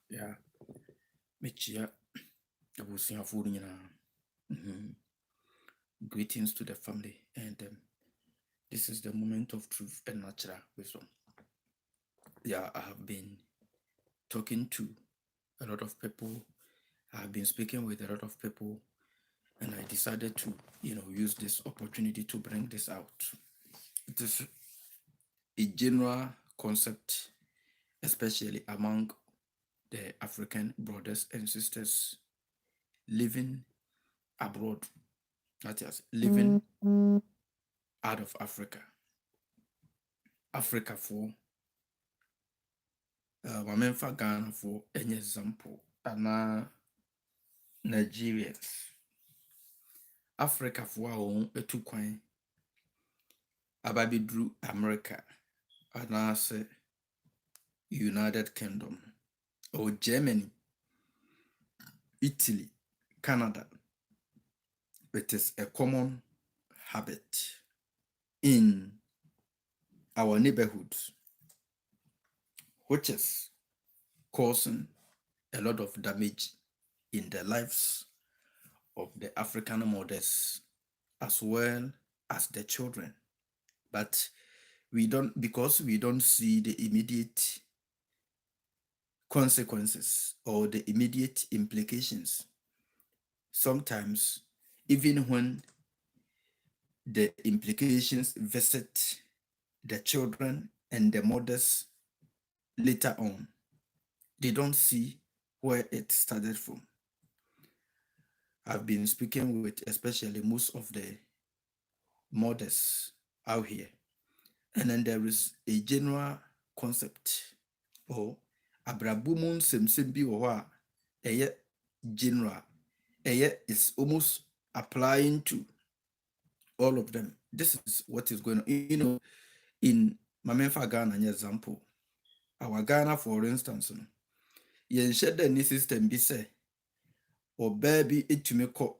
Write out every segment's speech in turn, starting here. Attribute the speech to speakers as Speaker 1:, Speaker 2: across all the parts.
Speaker 1: Yeah, Michia, Abusia Furina. Greetings to the family, and this is the moment of truth and natural wisdom. Yeah, I have been talking to a lot of people. I have been speaking with a lot of people, and I decided to, use this opportunity to bring this out. It is a general concept, especially among the African brothers and sisters living abroad, that is, living out of Africa. Africa for Wamenfa Ghana for any example, and Nigerians. Africa for our own etu kwan ababidru America, and United Kingdom or Germany, Italy, Canada. It is a common habit in our neighborhoods, which is causing a lot of damage in the lives of the African mothers as well as the children. But because we don't see the immediate consequences or the immediate implications. Sometimes, even when the implications visit the children and the mothers later on, they don't see where it started from. I've been speaking with especially most of the mothers out here, and then there is a general concept or abrabumun semsembi or general is almost applying to all of them. This is what is going on. In Mamenfa Ghana, an example, our Ghana, for instance, yen shed the system be say, or baby it to me call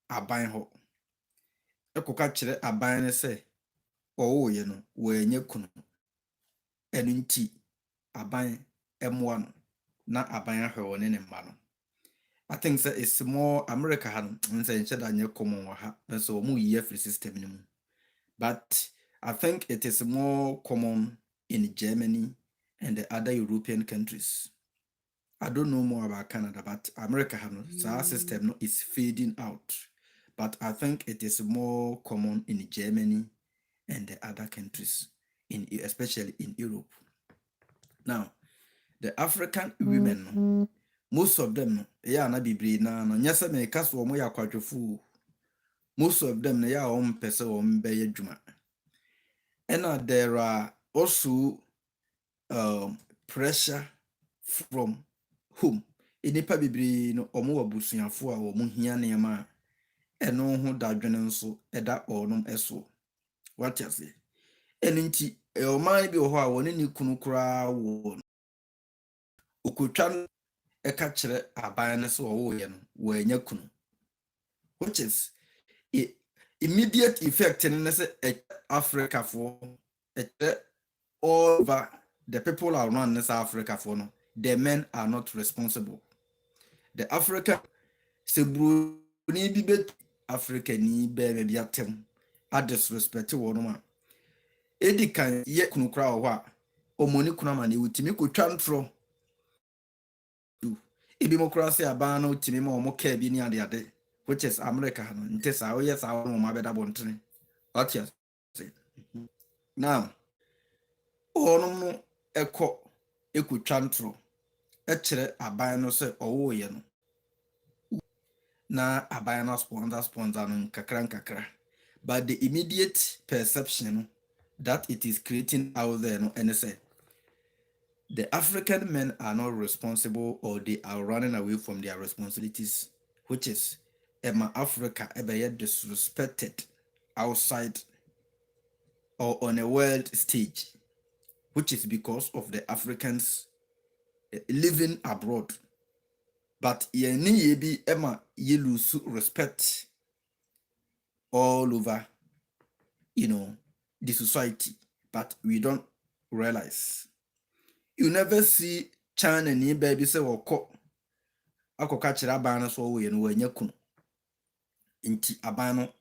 Speaker 1: a buying ho. A cocachere a buying say, or when you kuno, and in tea, a buying M1, not a buying her on any man. I think that it's more America and say that common and so more year free system. But I think it is more common in Germany and the other European countries. I don't know more about Canada, but America our system is fading out. But I think it is more common in Germany and the other countries, especially in Europe. Now, the African women, most of them, yeah, na bibri na no nyasa me kaso mo ya kwadwofu. Most of them na ya pese be adwuma. And there are also pressure from home. Inipa bibiri no omo abusuafo a omo hia nema eno ho dadwene nso eda onom eso. What you say? Eninti oman bi ho a woni ni kunu kura wo okotwa eka kire aban ne so wo ye no wo anya kunu, which is immediate effect in Africa for all over the people around this Africa for no, the men are not responsible. The African sebru ni bibet Africa ni be maybe atem a disrespect one man. Edi kan ye kunu kra ho a omoni kuna ma ne wutimi ko twantro do ebi mo kra se aban na utimi ma omo ka bi ni ade which is America no ntesa o yes a mo ma beda bontene. What you say? Now onom no ekotwa ntro ekire aban no se owo ye no na aban no sponsor no kakra, but the immediate perception that it is creating out there no and say the African men are not responsible or they are running away from their responsibilities, which is Emma Africa ever disrespected outside or on a world stage, which is because of the Africans living abroad. But ye be Emma ye lose respect all over, the society, but we don't realize. You never see China ni baby se woko akoka kire aban no so wo ye no wanya kunu nti aban no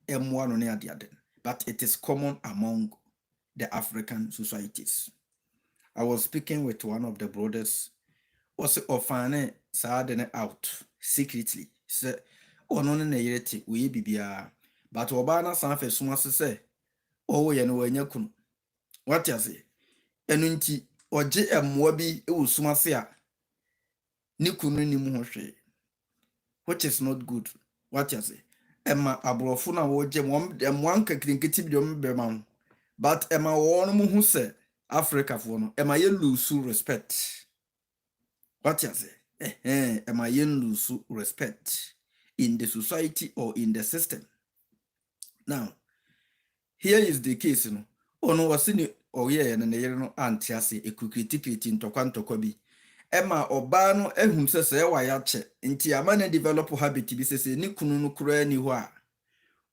Speaker 1: emwa no ne ade but it is common among the African societies. I was speaking with one of the brothers was ofane saade out secretly say ono ne yete we bibia but oba na san fe suma se wo ye no wanya kunu what you say enu nti oje emwa bi e wo suma se a ni kunu ni mu ho hwe, which is not good. What you say Emma abrofo na wo je mo emwa nkakrinketi bi dem be ma, but Emma wo no mu hu se Africa fo no Emma ye lose respect. What you say Emma ye lose respect in the society or in the system. Now here is the case no ono wasini oye na yere no antiase ekukritikiti ntokwa bi Emma oba no ehum se wa ya che nti ama na develop habit bi sese ni kunu no kura ni ho a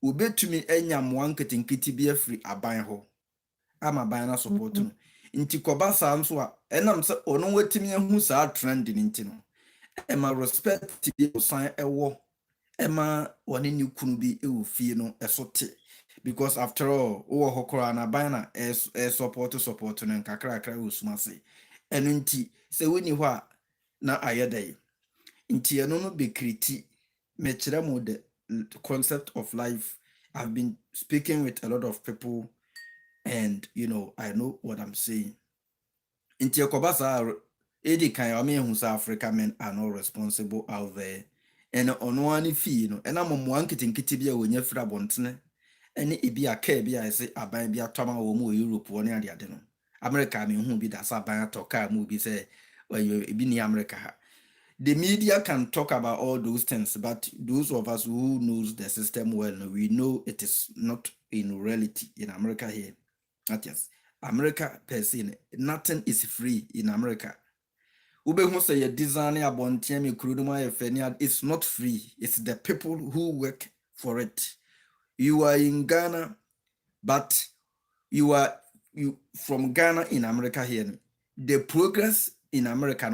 Speaker 1: obetumi enya moa nketinketi bi afri aban ho ama ban na support no nti koba sa nso a enam se ono wetimi ehu sa trend ni nti no Emma respect bi osan ewo Emma woni ni kunu bi ewofie no esote, because after all wo hokora na ban na support no nkakrakra osumase enu nti se woni ho a na ayedai nti eno no be kriti me kire mo the concept of life. I've been speaking with a lot of people and I know what I'm saying. Nti ekobasa edi kan o me hu sa African men are not responsible out there and ono ani fi no ena momo anketinketi bia wonya fira bontene ene ebi aka bia ese aban bia toma wo mu Europe woni ade no America me hu bi da sa aban atoka mu bi se ebi ni America ha. The media can talk about all those things, but those of us who knows the system well, we know it is not in reality in America here. Not yes. America per se, nothing is free in America. Ube say a design it's not free. It's the people who work for it. You are in Ghana, but you from Ghana in America here. The progress in America,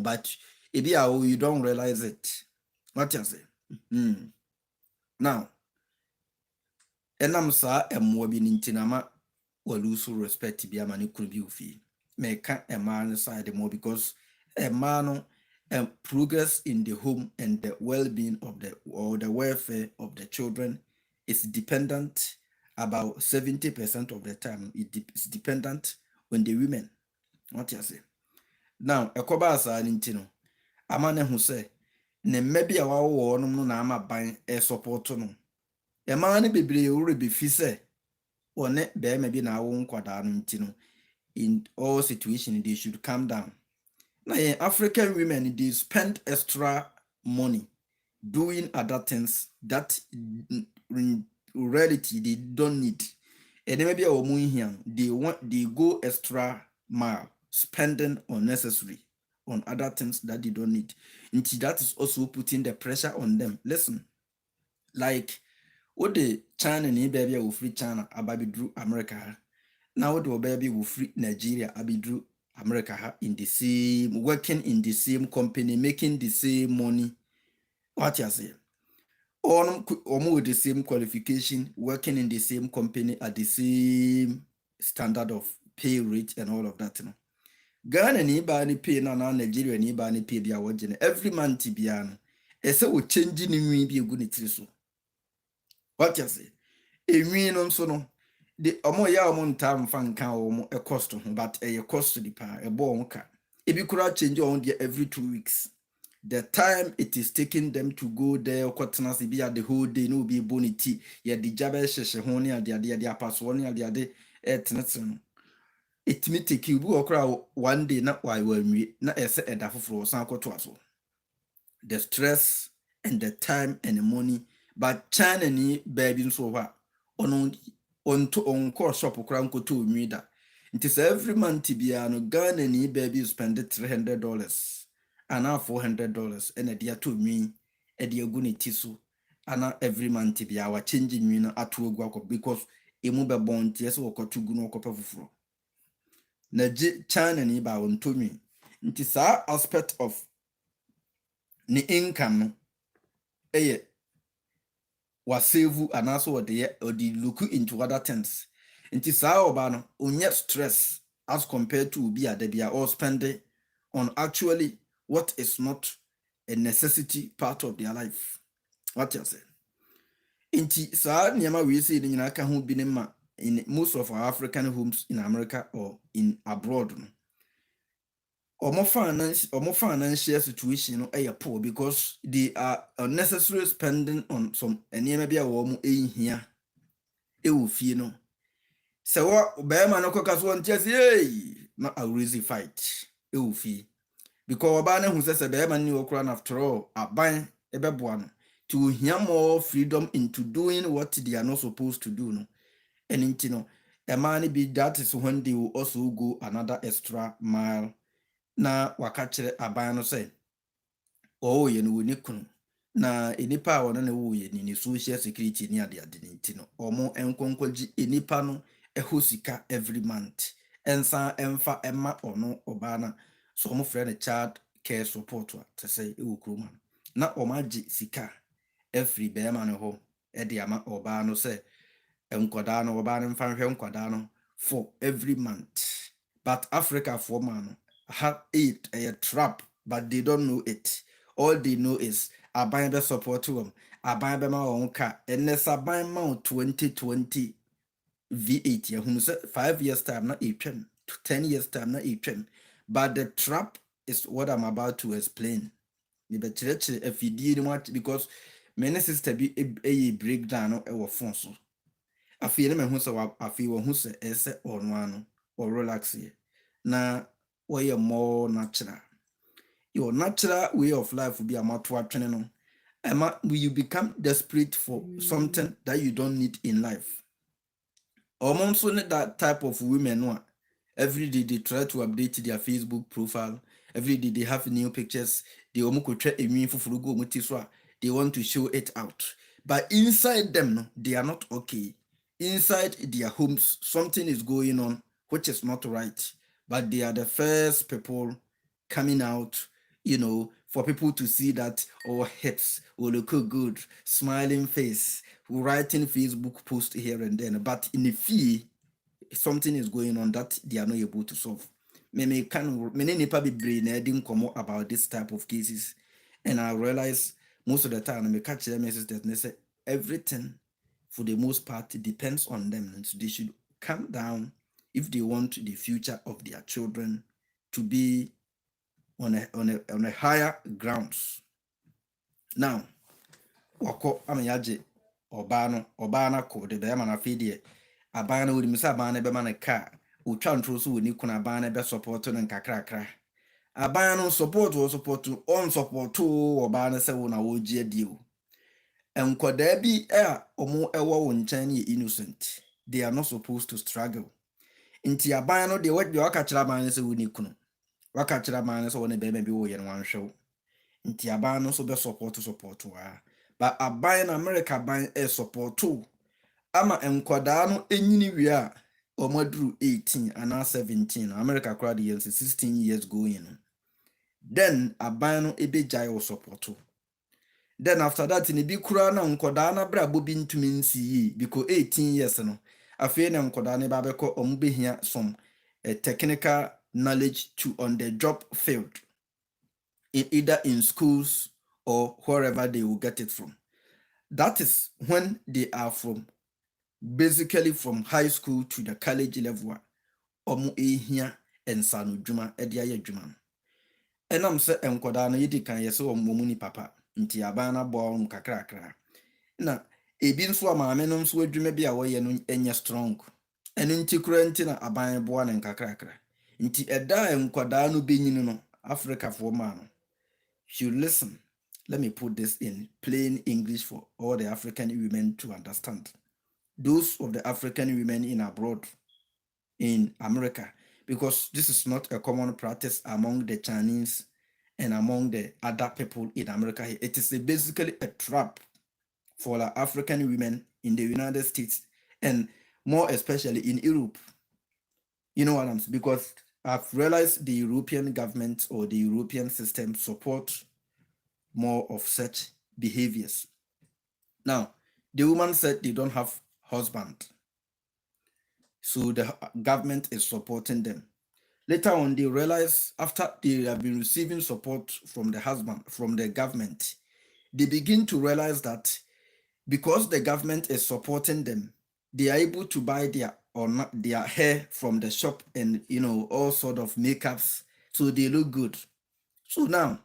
Speaker 1: but you don't realize it. What you say? Now, enam sa emwo bi nintinama we lose respect bi amani kuru bi ofi. Meka a man side more because a man progress in the home and the well-being of the welfare of the children is dependent about 70% of the time. It's dependent on the women. What you say? Now, ekoba asa nintino. Amane hu se ne mmebi a wawo no na ama ban support no. E ma ne bebre ore be fi se one be me bi na awo nkwada no ntino. In all situations, they should calm down. Now, African women, they spend extra money doing other things that in reality they don't need. And then maybe they go extra mile, spending unnecessary on other things that they don't need. And that is also putting the pressure on them. Listen, like what the China and baby will free China, Ababi drew America. Now the baby will free Nigeria, Abidru, America in the same, working in the same company, making the same money. What you say? All with the same qualification, working in the same company at the same standard of pay rate and all of that. Ghana ni ba ni pay na Nigeria ni ba ni pay bia wajene every month bia no. Ese wo change ni nwi bi egu ni tiri so. What you say? Enwi no so no. The ya time fan can a cost to him, but a cost to the pa a bonka. If you could change on there every 2 weeks, the time it is taking them to go there, Kotanasi be at the whole day, no be bonity, yet the Jabez Shehoni and the Apaswani and the other etnetson. It may take you walk one day, not why we not as a daffo for Sanko Twasso. The stress and the time and the money, but China ni baby so what on course shop cranko to me that it is every month no Ghana ni baby spend $300 and now $400 and a dear to me a dear guni tisu and now every month our changing me at work because mobile bond yes or to guno copper fro na China ni ba on to me Nti saa aspect of ne income no eye wasave anaso odi look into other things. Nti saa oba no onye stress as compared to obi adabia or spending on actually what is not a necessity part of their life. What you say? Nti saa nneɛma we say ne nyinaa ka ho bi ne ma in most of our African homes in America or in abroad no. Omo financial situation no poor because they are unnecessarily spending on some nneɛma bi a wɔn hia ɛwɔ fie no. Sɛ wɔ bɛrima no kɔka so wɔnte ase na awurezi fight ɛwɔ fie because ɔbaa no hu sɛ bɛrima no wɔ kora no after all aban ɛbɛboa no to hear more freedom into doing what they are not supposed to do no. And nti no ɛmaa no bi that is when they will also go another extra mile na waka kyerɛ aban no sɛ ɔwɔyɛ no wɔ ne kunu na enipa a wɔno na wɔyɛ ne social security ne ade ne nti no ɔmo nkɔnkɔgye enipa no ɛhɔ sika every month ɛnsa ɛmfa ɛma ɔno ɔbaa na so ɔmo frɛ no child care support a te sɛ ɛwɔ kurom na ɔmo agye sika every bɛrima no hɔ ɛde ama ɔbaa no sɛ nkwadaa no ɔbaa no mfa nhwɛ nkwadaa no for every month. But Africa for man have it a trap, but they don't know it. All they know is aban be support to them. Aban be ma on car. And there's aban ma 2020 V8 ya who say 5 years time not 10 years time not 8. But the trap is what I'm about to explain. You bet if you did much because many sister be a breakdown or phone so. I feel me who so I feel who say ese or one or relax here. Na you're more natural. Your natural way of life will be a matter of training. Will you become desperate for something that you don't need in life? Almost that type of women who every day they try to update their Facebook profile. Every day they have new pictures. They want to show it out. But inside them, they are not okay. Inside their homes, something is going on which is not right. But they are the first people coming out, for people to see that our hips will look good, smiling face, writing Facebook post here and then. But in the fee, something is going on that they are not able to solve. Many nipa be brain didn't come about this type of cases. And I realize most of the time, I catch them message that they say everything for the most part depends on them. And so they should calm down if they want the future of their children to be on a higher grounds. Now, wako amayaje obana ko de be mana fidie abana wodi misa abana be mana ka utwa ntro so woni kuna abana be support no nkakrakra abana no support on support obana se wo na wo gie die o enkoda bi omo ewo wo nchan ye innocent. They are not supposed to struggle. Inti abana no de waka kira abana se woni kunu waka kira abana se woni be bi wo ye no wanhwew. Inti abana no so be support wa. But aban America ban support too. Ama enkwada no enyini wi a omaduru 18 and 17. America crowd years 16 years going. Then aban no ebejai o support too. Then after that in bi kura na enkwada na bra bobi ntumi nsi because 18 years no. Afei na enkwada ne ba beko omubehia some technical knowledge to on the job field. Either in schools or wherever they will get it from. That is when they are from, basically from high school to the college level. Omo ehia ensano dwuma ede aye dwuma. Enam se enkoda no yedi kan yese omo ni papa nti abana bo nkakrakra. Na ebi nso amaame no nso adwuma bi a woye no enye strong. Enu nti kura nti na aban bo na nkakrakra. Nti eda enkoda no benyini no Africa for man. You listen. Let me put this in plain English for all the African women to understand. Those of the African women in abroad, in America, because this is not a common practice among the Chinese and among the other people in America. It is basically a trap for the African women in the United States and more especially in Europe. You know what I'm saying? Because I've realized the European government or the European system support more of such behaviors. Now, the woman said they don't have husband, so the government is supporting them. Later on, they realize after they have been receiving support from the husband, from the government, they begin to realize that because the government is supporting them, they are able to buy their or not their hair from the shop and all sort of makeups, so they look good. So now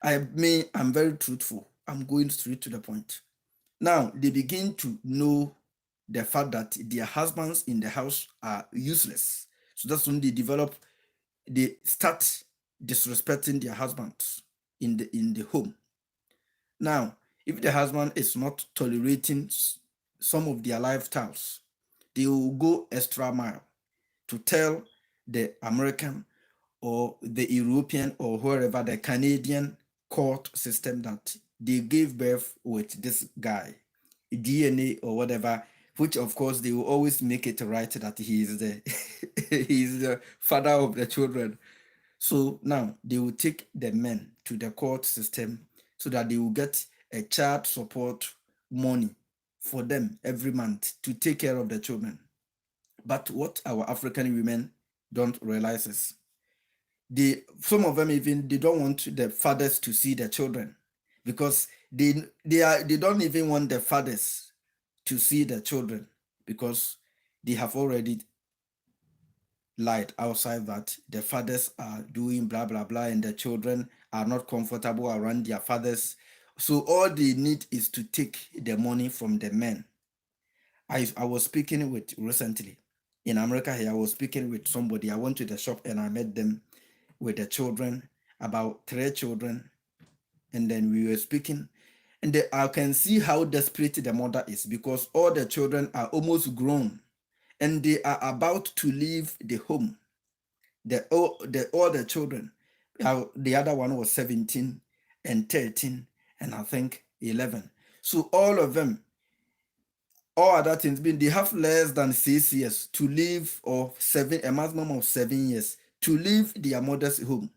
Speaker 1: I'm very truthful. I'm going straight to the point. Now they begin to know the fact that their husbands in the house are useless. So that's when they start disrespecting their husbands in the home. Now, if the husband is not tolerating some of their lifestyles, they will go extra mile to tell the American or the European or wherever the Canadian court system that they gave birth with this guy, DNA or whatever, which of course they will always make it right that he is the he is the father of the children. So now they will take the men to the court system so that they will get a child support money for them every month to take care of the children. But what our African women don't realize is some of them even they don't want the fathers to see the children because they don't even want the fathers to see the children because they have already lied outside that the fathers are doing blah blah blah and the children are not comfortable around their fathers. So all they need is to take the money from the men. I was speaking with recently in America here. I was speaking with somebody. I went to the shop and I met them with the children, about 3 children, and then we were speaking. And I can see how desperate the mother is because all the children are almost grown and they are about to leave the home. All the children, the other one was 17 and 13 and I think 11. So all of them, all other things being, they have less than 6 years to leave, or a maximum of 7 years to leave their mother's home.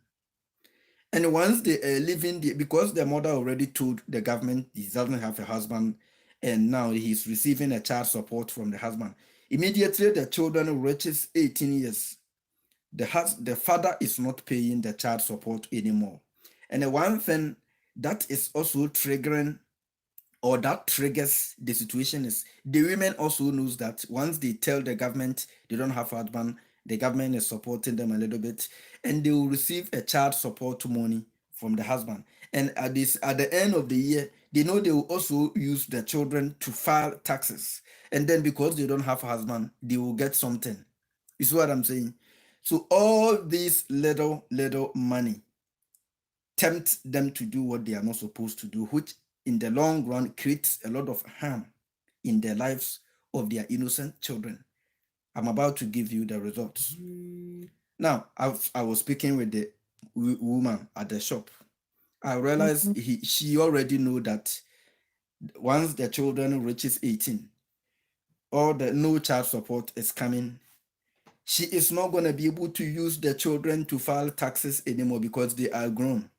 Speaker 1: And once they are leaving, because the mother already told the government he doesn't have a husband, and now he's receiving a child support from the husband. Immediately the children reaches 18 years, the father is not paying the child support anymore. And the one thing that is also triggering or that triggers the situation is the women also knows that once they tell the government they don't have a husband, the government is supporting them a little bit and they will receive a child support money from the husband. And at the end of the year, they know they will also use the children to file taxes. And then because they don't have a husband, they will get something. You see what I'm saying? So all this little money tempt them to do what they are not supposed to do, which in the long run creates a lot of harm in the lives of their innocent children. I'm about to give you the results. Now, I was speaking with the woman at the shop. I realized she already knew that once the children reaches 18, all the no child support is coming. She is not going to be able to use the children to file taxes anymore because they are grown.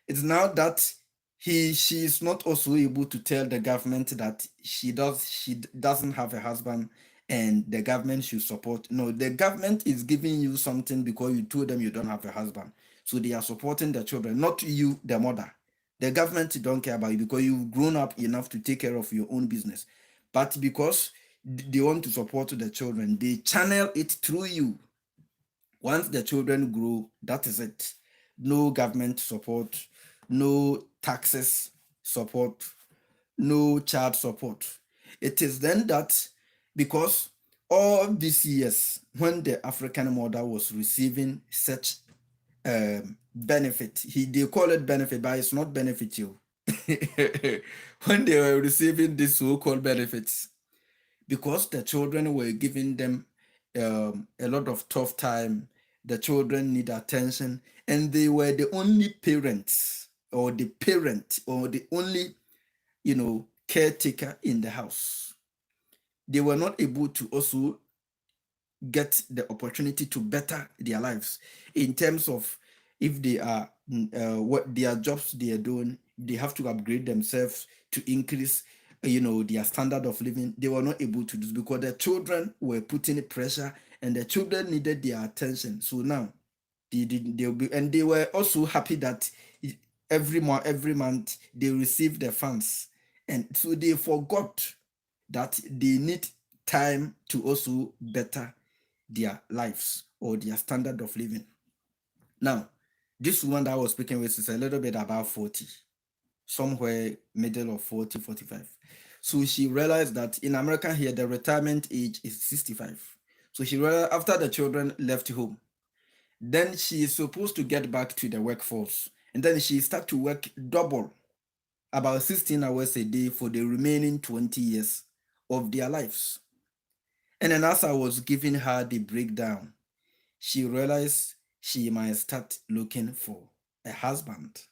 Speaker 1: It's now that she is not also able to tell the government that she doesn't have a husband and the government should support. No, the government is giving you something because you told them you don't have a husband. So they are supporting the children, not you, the mother. The government don't care about you because you've grown up enough to take care of your own business. But because they want to support the children, they channel it through you. Once the children grow, that is it. No government support, no taxes support, no child support. It is then that because all these years, when the African mother was receiving such benefit, they call it benefit, but it's not benefit you. When they were receiving these so-called benefits, because the children were giving them a lot of tough time, the children need attention, and they were the only parents or the parent or the only caretaker in the house. They were not able to also get the opportunity to better their lives in terms of if they are what their jobs they are doing, they have to upgrade themselves to increase their standard of living. They were not able to do because the children were putting pressure and the children needed their attention. So now they'll be, and they were also happy that every month they receive the funds, and so they forgot that they need time to also better their lives or their standard of living. Now, this woman that I was speaking with is a little bit about 40, somewhere middle of 40, 45. So she realized that in America here, the retirement age is 65. So she realized after the children left home, then she is supposed to get back to the workforce. And then she start to work double, about 16 hours a day for the remaining 20 years of their lives. And then as I was giving her the breakdown, she realized she might start looking for a husband.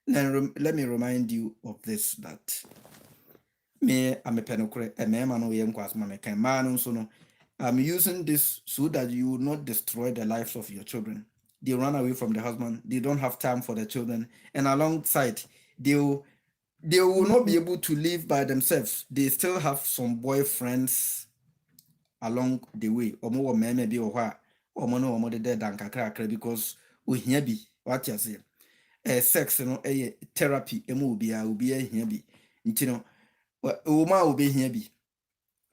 Speaker 1: Then let me remind you of this, that me, I'm a penokre, a man, no, I'm using this so that you will not destroy the lives of your children. They run away from the husband, they don't have time for the children, and alongside, they will not be able to live by themselves. They still have some boyfriends along the way. Omo wo meme bi wo ha, omo no omo de dan kakra because ohia bi, what you say. Sex no therapy emu obi ahia bi. Nti no ma obi hia bi,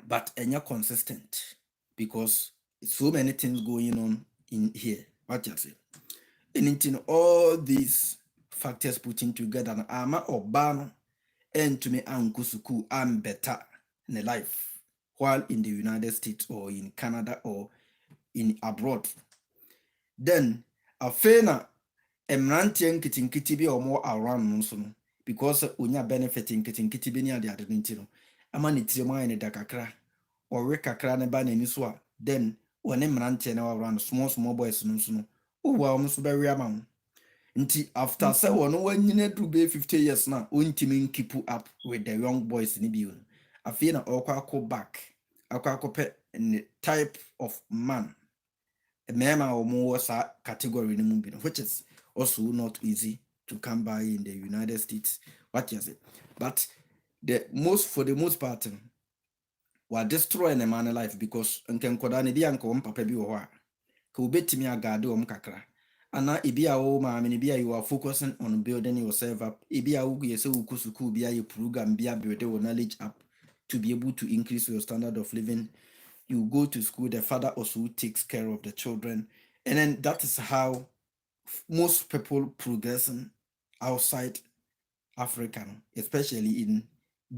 Speaker 1: but enya consistent because so many things going on in here. What you say. And in all these factors putting together, no ama oba no entumi anko suku am better in life while in the United States or in Canada or in abroad. Then afei na mmeranteɛ nkitinkiti bi a wɔwɔ around no nso no, because onya benefit nkitinkiti bi ne ade no nti no, ama ne tirim ayɛ ne da kakra, ɔwe kakra ne ba n'ani so a, then wɔne mmeranteɛ na wɔwɔ around small boys no nso no, wɔwɔ a wɔn nso bɛwe ama wo. Nti after sɛ wɔn wanyina duru bɛyɛ 50 years na ɔntumi keep up with the young boys ne bio no, afei na ɔkɔ akɔ back akɔ akɔpɛ ne type of man, mmarima a wɔwɔ saa category no mu bi no, which is also not easy to come by in the United States. What you say? But for the most part, we're destroying a man life because nke nkɔdaa ne bi anka wɔn papa bi wɔ hɔ a ka wobɛtumi agade wɔn kakra. Ana ebi a wo maame ne bi a you are focusing on building yourself up. Ebi a wo yɛ sɛ wo kɔ school bi a yɛ program bi a build your knowledge up to be able to increase your standard of living. You go to school, the father also takes care of the children. And then that is how most people progressing outside Africa, especially in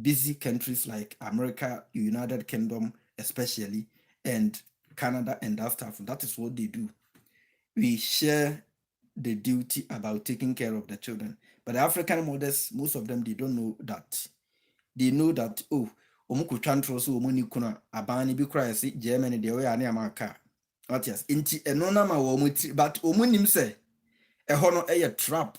Speaker 1: busy countries like America, United Kingdom, especially, and Canada and that stuff. That is what they do. We share the duty about taking care of the children. But the African mothers, most of them, they don't know that. They know that, oh, omuku chantro so omuni kuna abani bi kura si Germany de we ane amaka. What yes. Inti enona ma wo muti, but omunim se ɛhɔ no ɛyɛ trap.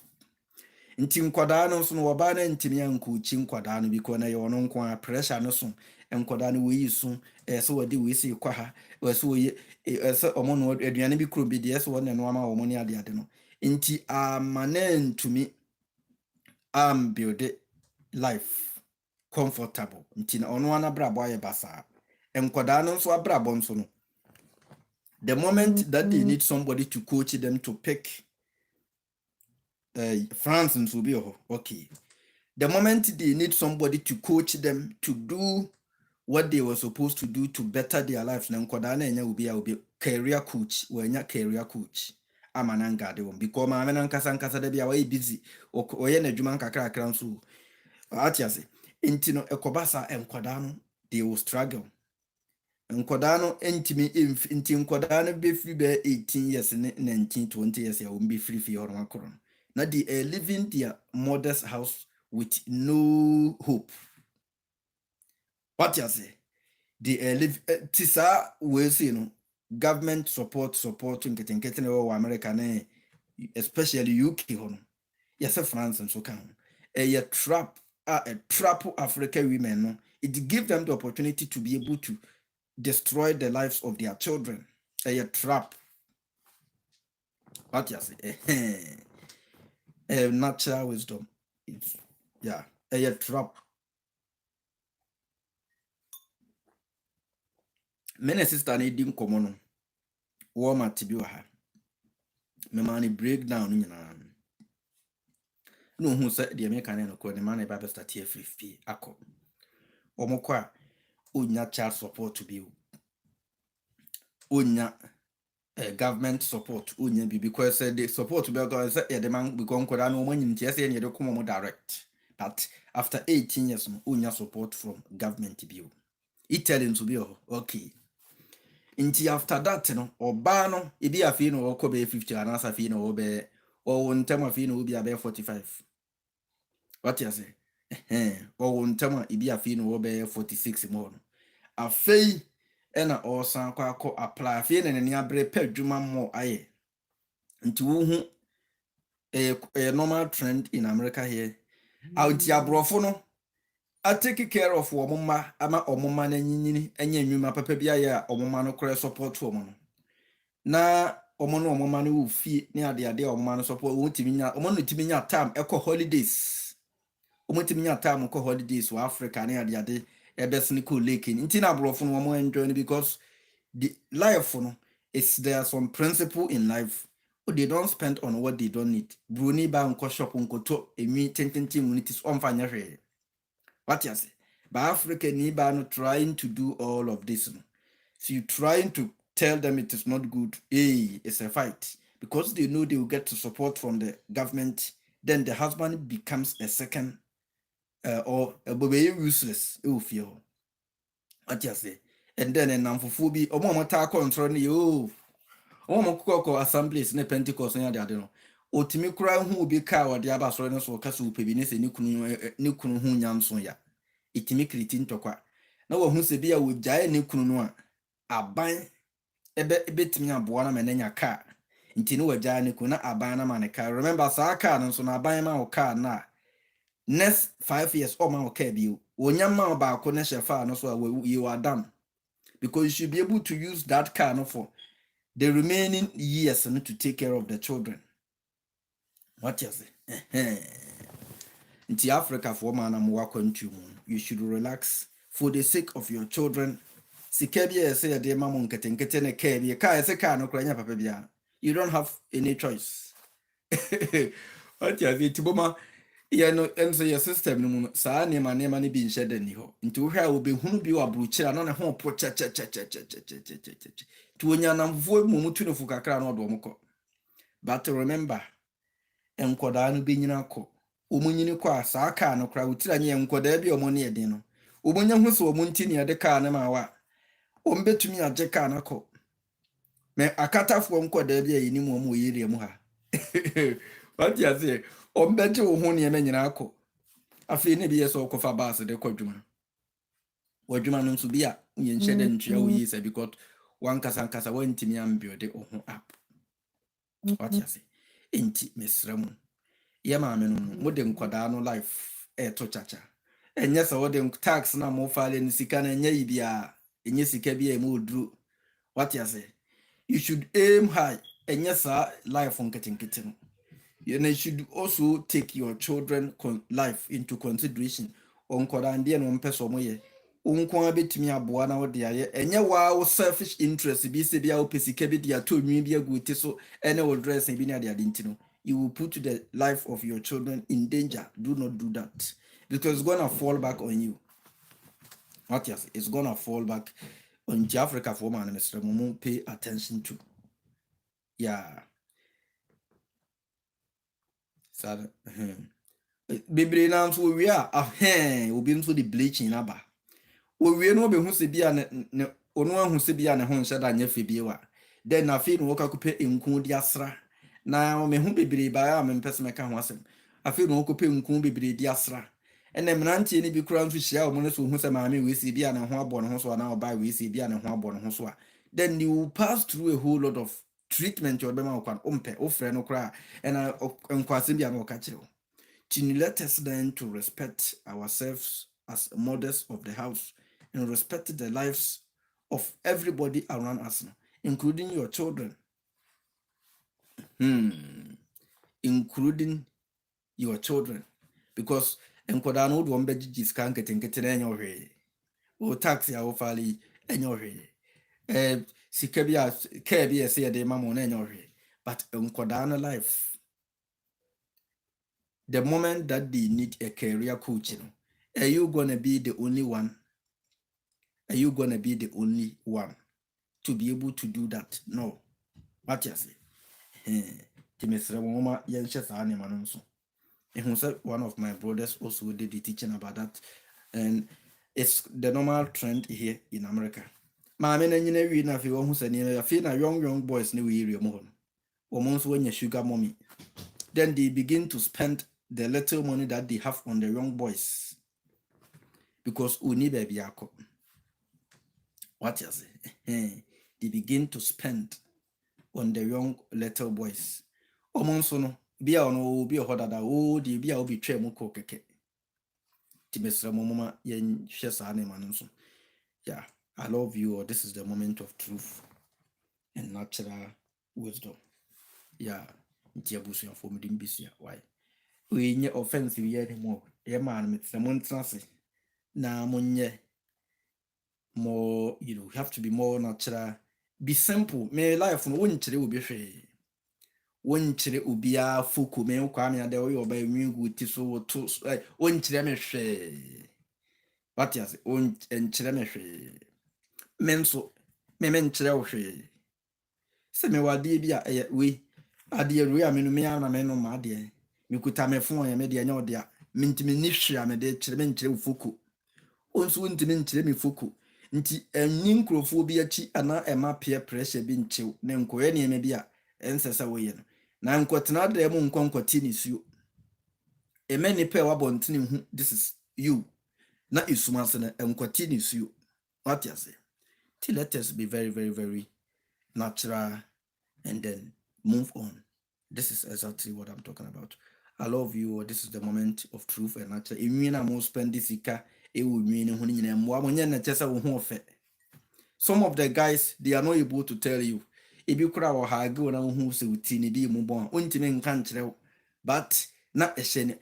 Speaker 1: Nti nkwadaa no so no wɔbaa na ntimi ankuchi nkwadaa no because na yɛ ɔno nko a pressure no so nkwadaa no wɔyi so ɛsɛ wɔde wɔyi se kwa ha ɛsɛ wɔyi ɛsɛ ɔmo no aduane bi kuro bi de ɛsɛ wɔne no ama ɔmo ne ade no. Nti amana ntumi build life comfortable. Nti na ɔno ana brabo ayɛ basa. Nkwadaa no so abrabo nso no, the moment that they need somebody to coach them to pick France and Subio, okay. The moment they need somebody to coach them to do what they were supposed to do to better their lives, then Kodana will be a career coach, or a career coach. I'm an angade because my man Casan de be away busy or Oyena Juman Kakra Kransu. Atiase, Intino Ekobasa and Kodano, they will struggle. And Kodano intimi intim Kodano be free by 18 years and 19, 20 years, I won't be free for your macron. Now they are living their mother's house with no hope. What you say? They are living. Tisa we say no government support getting over America, especially UK hono. Yes, France and so can. A trap African women no. It gives them the opportunity to be able to destroy the lives of their children. A trap. What you say? A natural wisdom. It's, yeah, a trap. Many sister need dim common. Warm to be ha. Me money breakdown no who said the American no the man about start here 50 ako. Omokwa unya child support to be unya government support unya be because the support to be because the man become kwada no money ntia say ne de come direct, but after 18 years unya support from government to be it telling to be okay. Inti after that no oba no e bi afi no ko be 50 anasa afi no be o ntem afi no bi abe 45. What you say? O ntem e bi afi no be 46 more no. Afei ena o san kwa ko apply afi na ne abre pa adwuma mo aye. Nti wo hu a normal trend in America here. Out ya brofo no I take care of omuma ama omuma na nyini enya nwuma papa bia ya omuma no kore support omo no na omo no omuma no ufie ne ade omuma no support omo no timinya time eko holidays omo timinya time eko holidays wa Africa ne ade ebesne ko lake nti na brofo no omo enjoy because the life no is there some principle in life. They don't spend on what they don't need. Bruni ba nko shop nko to emi tententi communities on fanya hwe. What you say? But Africa no trying to do all of this. No? So you trying to tell them it is not good. Hey, it's a fight. Because they know they will get to support from the government. Then the husband becomes a second or a baby useless. You feel. What you say? And then a namphobia or mama taco and throwing you. Oh, Moko assemblies ne Pentecost and the other. Otimi kura who be cow or the Abbas or Castle Pebines and Nikunu Hunyan ya. Itimi kritin tokwa. Na wo hu se bia wo jae ne kunu no a aban ebetimi aboa na menenya car. Nti no wo jae ne kunu na aban na mane car. Remember sa car no so na aban ma wo car na next 5 years o ma wo car bi wo nyama ba ko ne shefa no so you are done. Because you should be able to use that car no for the remaining years and to take care of the children. What you say? Inti Africa for man am wakwantu you should relax for the sake of your children. Sikebia say de mama nkete ne kebia ka say ka no kranya papa bia. You don't have any choice. What you say tiboma ya no enso your system no mu saa nema ne bi nhyɛ da ni ho. Nti wo hwa obi hunu bi wa bruchira no ne ho po cha. Tu onya namfo mu mutu no fu kakra no do mko. But remember enkoda no be nyina ko omunyini kwa saa kaa no kra wutira nye enkoda bi omo ne eden no omunya hu so omunti ne de kaa na ma wa ombetumi age kaa na ko me akatafo enkoda bi ayini mu omo yiri mu ha. What you say ombete wo hu ne me nyina ko afi ne bi yeso okofa baas de kwadwuma wadwuma no nso bi a nye nhyɛ de ntua wo yi say because wan kasa wantimi am build de ho up. What you say enti mesramu ye maame no mo de nkoda no life to chacha enye se wo de tax na mo file ni sika na enye bia enye sika bia mo oduru. What you say you should aim high enye sa life nketinketi no you should also take your children life into consideration. Onkoda ndie no mpeso mo ye onko abetimi aboa na wo de aye enye wa selfish interest bi se bia wo pesika bi dia to nwi bia guti so ene wo dress bi na de ade ntino. You will put the life of your children in danger. Do not do that. Because it's going to fall back on you. What yes, it's going to fall back on the Africa for man and Mr. Momo pay attention to. Yeah. So, baby, now so we are we'll be into the bleaching aba. We no be who se bia ne ono hu se bia ne ho nhyɛ da nya fe biewa. Then na fe no woka kope enku di asra. Na me hu bebre ba ya me mpese meka ho asem afi no kope nku bebre di asra ene mnantie ni bi kura nso hia o mo no so hu se maame we si bia ne ho abo ne ho so na oba we si bia ne ho abo ne ho so a then you will pass through a whole lot of treatment your bema kwan ompe ofre no kura ena nkwase bia no ka kire. Let us learn to respect ourselves as mothers of the house and respect the lives of everybody around us, including your children. Including your children. Because nkwadaa no wɔn bɛgye gye sika nketenkete na ɛnyɛ ɔhwee. O taxi a wofali ɛnyɛ ɔhwee. Sika bi a care bi ɛsɛ yɛde ma mo na ɛnyɛ ɔhwee. But nkwadaa no life, the moment that they need a career coach, are you gonna be the only one? Are you gonna be the only one to be able to do that? No. What you say? One of my brothers also did the teaching about that, and it's the normal trend here in America. Mammy, if you want to say, young boys new area more. Almost when you sugar mommy, then they begin to spend the little money that they have on the young boys because uni baby ako. What you say? They begin to spend on the young little boys. Almost no be on be a hodada the be a be tre muko keke. Timesra mama yen shesane manunso. Yeah, I love you. This is the moment of truth and natural wisdom. Yeah, Tiabusia for me dimbisia. Why? We nye offensive yet anymore. Yeah, man, with someone transi. Na monye more, you have to be more natural. Be simple. Me life no one chile will be free. One chile will be a fuku. Me ukwami ade oyo by mingu tiso to one chile me free. What yes? One and chile me free. Menso me men chile free. Se me wadi bia we. Adeɛ rui a menu me ana me no ma adeɛ me kuta me phone ya me de anya odia me ntimi ni hwea me de kyerɛ me nkyerɛ fuku onso ntimi nkyerɛ me fuku nti enyi nkrofo bi achi ana ema peer pressure bi nkyɛw na nkoye ne me bi a ensesa wo ye no na nkotena da mu nkonkoti ni suo eme ni pe wa bontene hu this is you na isuma se na nkoti ni suo what you say let us be very very very natural and then move on. This is exactly what I'm talking about. I love you. This is the moment of truth and natural. Some of the guys, they are not able to tell you. If you could have go now who say be but not a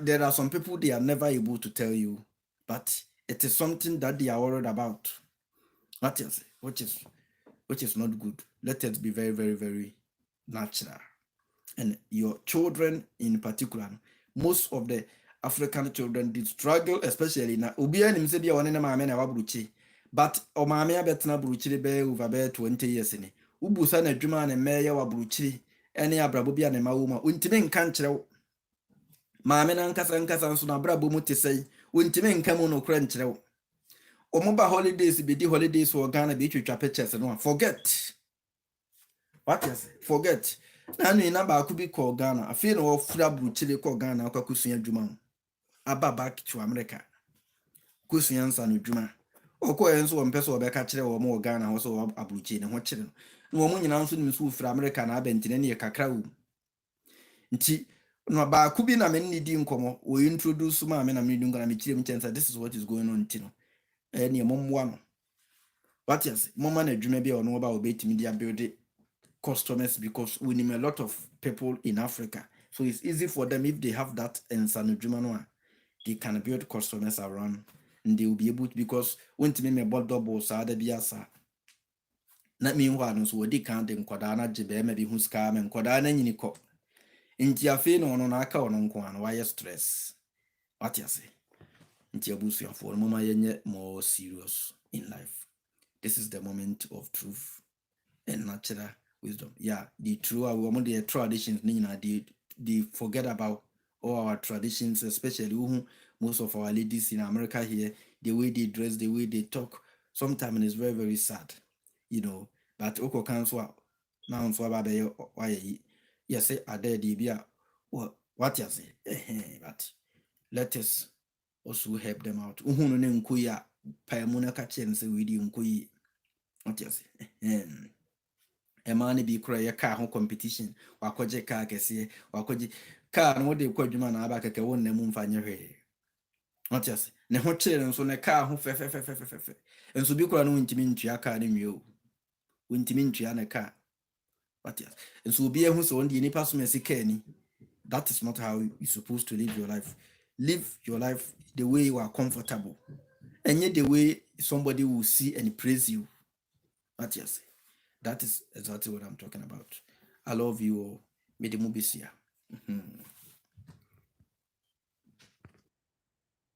Speaker 1: there are some people they are never able to tell you, but it is something that they are worried about. Which is not good. Let it be very, very, very natural. And your children in particular, most of the African children did struggle, especially now. But omame abetna bruchiri be over 20 years ni. Ubusa na adwuma na meye wa bruchiri ene abrabo bia na mawoma. Untime nka nkyerɛ maame na nkasa nso na abrabo mu tesai. Untime nka mu no kra nkyerɛ omoba holidays be di holidays for Ghana be twetwa pictures no forget. What is forget? Na no ina ba ku bi ko Ghana afi na wo fura bruchiri ko Ghana akwakusua adwuma aba back to America kusua nsa no adwuma oko enso wo mpese wo beka kire wo mo Ghana wo so abruchi ne ho kire no wo mo nyina nso nim so fura America na abentine ne kakra wo nti no ba ku bi na me ni di nkomo wo introduce ma me na me dunga na me kire mchensa this is what is going on ntino ne momwa no what yes mama na adwuma bi ono ba obetimi dia build customers because we need a lot of people in Africa, so it's easy for them if they have that and sanujuma they can build customers around and they will be able to, because when to me about double sa de biasa not meanwhile so they can't them kwadana jibe maybe who's calm and kwadana nyiniko inti afi no no aka ono nko an why stress what you say inti abusu ya for mama yenye more serious in life. This is the moment of truth and natural wisdom. Yeah, the true traditions, they forget about all our traditions, especially most of our ladies in America here, the way they dress, the way they talk. Sometimes it's very, very sad, But Oko Kanswa now why yes, are there the what you say? But let us also help them out. Nkuya Payamuna Kachense with Nkuyi. What you say? Emani bi kura ya car ho competition wakoje car kese wakoje car no de kwadwuma na aba keke won na mu mfanye hwe What yes? Ne ho chere nso ne car ho fe. Enso bi kura no ntimi ntua car ne nwie o. Ntimi ntua ne car. What yes? Enso obi ehu so on the nipa so mesi car ni. That is not how you're supposed to live your life. Live your life the way you are comfortable. And yet the way somebody will see and praise you. What yes? That is exactly what I'm talking about. I love you all. May the movie see ya.